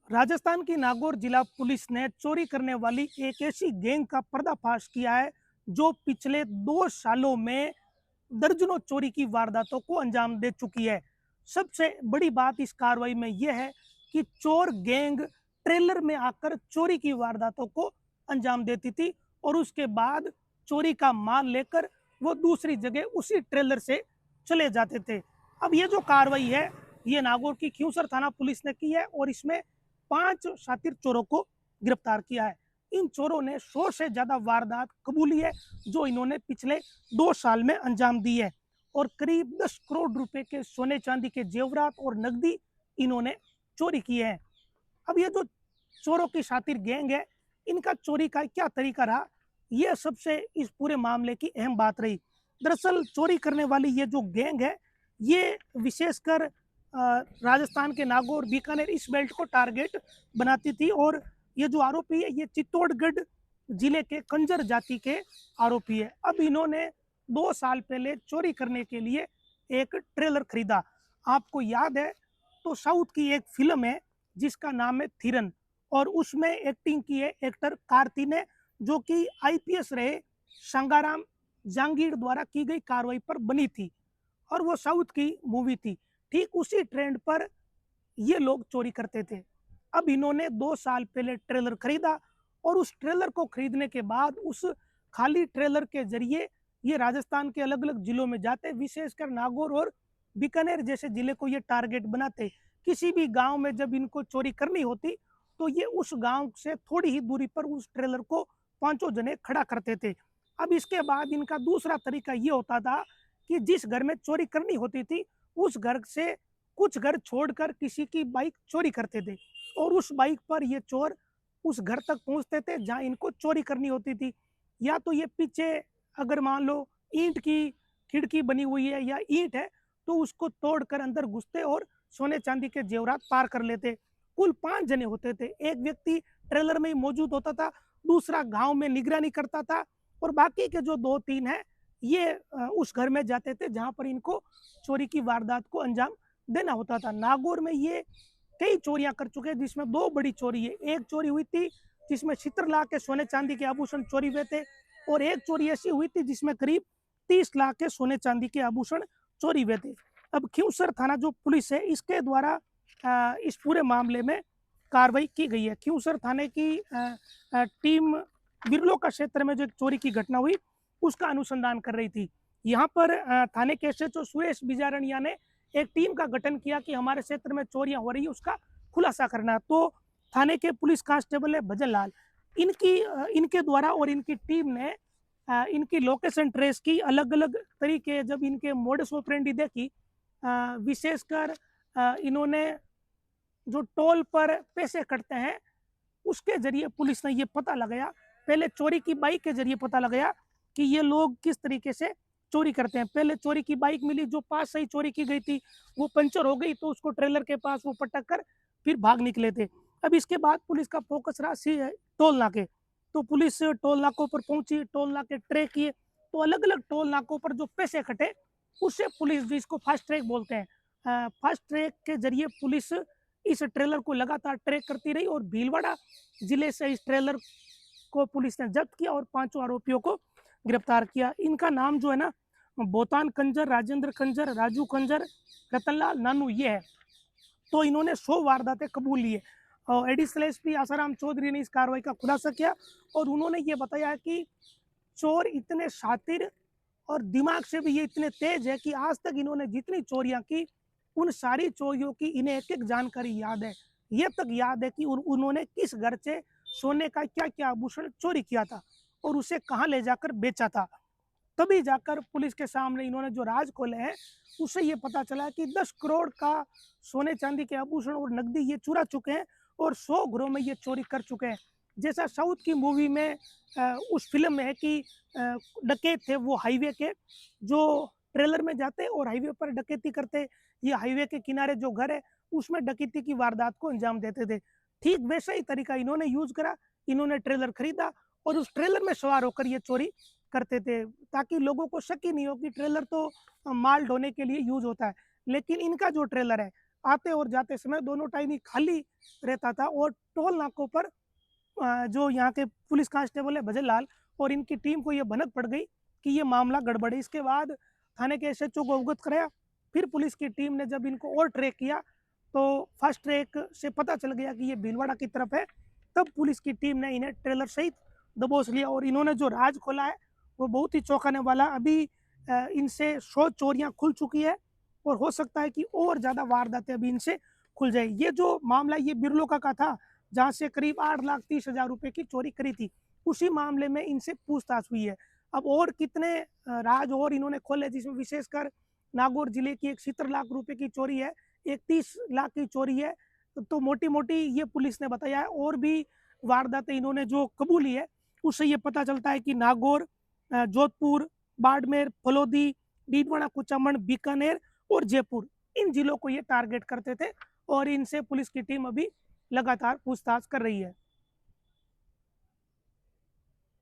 राजस्थान की नागौर जिला पुलिस ने चोरी करने वाली एक ऐसी गैंग का पर्दाफाश किया है जो पिछले 2 सालों में दर्जनों चोरी की वारदातों को अंजाम दे चुकी है। सबसे बड़ी बात इस कार्रवाई में यह है कि चोर गैंग ट्रेलर में आकर चोरी की वारदातों को अंजाम देती थी और उसके बाद चोरी का माल लेकर वो दूसरी जगह उसी ट्रेलर से चले जाते थे। अब ये जो कार्रवाई है, ये नागौर की खियूसर थाना पुलिस ने की है और इसमें 5 शातिर चोरों को गिरफ्तार किया है। इन चोरों ने 100 से ज्यादा वारदात कबूली है जो इन्होंने पिछले 2 साल में अंजाम दी है और करीब 10 करोड़ रुपए के सोने चांदी के जेवरात और नकदी इन्होंने चोरी किए हैं। अब ये जो चोरों की शातिर गैंग है, इनका चोरी का क्या तरीका रहा, ये सबसे इस पूरे मामले की अहम बात रही। दरअसल चोरी करने वाली ये जो गैंग है, ये विशेषकर राजस्थान के नागौर बीकानेर इस बेल्ट को टारगेट बनाती थी और ये जो आरोपी है ये चित्तौड़गढ़ जिले के कंजर जाति के आरोपी है। अब इन्होंने 2 साल पहले चोरी करने के लिए एक ट्रेलर खरीदा। आपको याद है तो साउथ की एक फिल्म है जिसका नाम है थिरन और उसमें एक्टिंग की है एक्टर कार्ती ने, जो कि आईपीएस रहे संगाराम जांगीर द्वारा की गई कार्रवाई पर बनी थी और वो साउथ की मूवी थी। ठीक उसी ट्रेंड पर ये लोग चोरी करते थे। अब इन्होंने 2 साल पहले ट्रेलर खरीदा और उस ट्रेलर को खरीदने के बाद उस खाली ट्रेलर के जरिए ये राजस्थान के अलग अलग जिलों में जाते, विशेषकर नागौर और बीकानेर जैसे जिले को ये टारगेट बनाते। किसी भी गांव में जब इनको चोरी करनी होती तो ये उस गांव से थोड़ी ही दूरी पर उस ट्रेलर को पांचों जने खड़ा करते थे। अब इसके बाद इनका दूसरा तरीका ये होता था कि जिस घर में चोरी करनी होती थी उस घर से कुछ घर छोड़कर किसी की बाइक चोरी करते थे और उस बाइक पर ये चोर उस घर तक पहुंचते थे जहां इनको चोरी करनी होती थी। या तो ये पीछे अगर मान लो ईंट की खिड़की बनी हुई है या ईंट है तो उसको तोड़कर अंदर घुसते और सोने चांदी के जेवरात पार कर लेते। कुल 5 जने होते थे, एक व्यक्ति ट्रेलर में ही मौजूद होता था, दूसरा गांव में निगरानी करता था और बाकी के जो 2-3 हैं ये उस घर में जाते थे जहां पर इनको चोरी की वारदात को अंजाम देना होता था। नागौर में ये कई चोरियां कर चुके हैं जिसमें 2 बड़ी चोरी है। एक चोरी हुई थी जिसमें 70 लाख के सोने चांदी के आभूषण चोरी हुए थे और एक चोरी ऐसी हुई थी जिसमें करीब 30 लाख के सोने चांदी के आभूषण चोरी हुए थे। अब खियूसर थाना जो पुलिस है इसके द्वारा इस पूरे मामले में कार्रवाई की गई है। खियूसर थाने की टीम बिरलो का क्षेत्र में जो एक चोरी की घटना हुई उसका अनुसंधान कर रही थी। यहाँ पर थाने के एसएचओ सुरेश बिजारणिया ने एक टीम का गठन किया कि हमारे क्षेत्र में चोरियां हो रही है उसका खुलासा करना। तो थाने के पुलिस कांस्टेबल है भजन लाल, इनके द्वारा और इनकी टीम ने इनकी लोकेशन ट्रेस की, अलग अलग तरीके जब इनके मोडस ऑपरेंडी देखी, विशेषकर इन्होंने जो टोल पर पैसे कटते हैं उसके जरिए पुलिस ने ये पता लगाया, पहले चोरी की बाइक के जरिए पता लगाया कि ये लोग किस तरीके से चोरी करते हैं। पहले चोरी की बाइक मिली जो पास से ही चोरी की गई थी, वो पंचर हो गई तो उसको ट्रेलर के पास वो पटक कर फिर भाग निकले थे। अब इसके बाद पुलिस का फोकस रहा टोल नाके, तो पुलिस टोल नाकों पर पहुंची, टोल नाके ट्रैक किए, तो अलग अलग टोल नाकों पर जो पैसे कटे उससे पुलिस, जिसको फास्ट ट्रैक बोलते हैं, फास्ट ट्रैक के जरिए पुलिस इस ट्रेलर को लगातार ट्रैक करती रही और भीलवाड़ा जिले से इस ट्रेलर को पुलिस ने जब्त किया और 5 आरोपियों को गिरफ्तार किया। इनका नाम जो है ना, बोतान कंजर, राजेंद्र कंजर, राजू कंजर, रतनलाल नानू ये है। तो इन्होंने 100 वारदातें कबूल ली है और एडिशनल एसपी आसाराम चौधरी ने इस कार्रवाई का खुलासा किया और उन्होंने ये बताया कि चोर इतने शातिर और दिमाग से भी ये इतने तेज है कि आज तक इन्होंने जितनी चोरियां की उन सारी चोरियों की इन्हें एक एक जानकारी याद है। ये तक याद है कि उन्होंने किस घर से सोने का क्या क्या आभूषण चोरी किया था और उसे कहाँ ले जाकर बेचा था। तभी जाकर पुलिस के सामने इन्होंने जो राज खोले हैं उससे ये पता चला कि 10 करोड़ का सोने चांदी के आभूषण और नकदी ये चुरा चुके हैं और 100 घरों में ये चोरी कर चुके हैं। जैसा साउथ की मूवी में उस फिल्म में है कि डकैत थे वो हाईवे के जो ट्रेलर में जाते और हाईवे पर डकैती करते, ये हाईवे के किनारे जो घर है उसमें डकैती की वारदात को अंजाम देते थे। ठीक वैसा ही तरीका इन्होंने यूज करा, इन्होंने ट्रेलर खरीदा और उस ट्रेलर में सवार होकर ये चोरी करते थे ताकि लोगों को शक ही नहीं हो कि ट्रेलर तो माल ढोने के लिए यूज होता है। लेकिन इनका जो ट्रेलर है आते और जाते समय दोनों टाइम ही खाली रहता था और टोल नाकों पर जो यहाँ के पुलिस कांस्टेबल है भजन लाल और इनकी टीम को ये भनक पड़ गई कि ये मामला गड़बड़ है। इसके बाद थाने के एसएचओ को अवगत कराया। फिर पुलिस की टीम ने जब इनको और ट्रैक किया तो फास्ट ट्रैक से पता चल गया कि ये भीलवाड़ा की तरफ है। तब पुलिस की टीम ने इन्हें ट्रेलर सहित दबोच लिया और इन्होंने जो राज खोला है वो बहुत ही चौंकाने वाला। अभी इनसे 100 चोरियां खुल चुकी है और हो सकता है कि और ज़्यादा वारदातें अभी इनसे खुल जाए। ये जो मामला ये बिरलो का था जहाँ से करीब 8,30,000 रुपए की चोरी करी थी, उसी मामले में इनसे पूछताछ हुई है। अब और कितने राज और इन्होंने खोले जिसमें विशेषकर नागौर जिले की एक 70 लाख रुपए की चोरी है, एक 30 लाख की चोरी है। तो मोटी मोटी ये पुलिस ने बताया है और भी वारदातें इन्होंने जो कबूली है उससे ये पता चलता है कि नागौर, जोधपुर, बाड़मेर, फलोदी, डीडवाना, कुचामन, बीकानेर और जयपुर इन जिलों को ये टारगेट करते थे और इनसे पुलिस की टीम अभी लगातार पूछताछ कर रही है।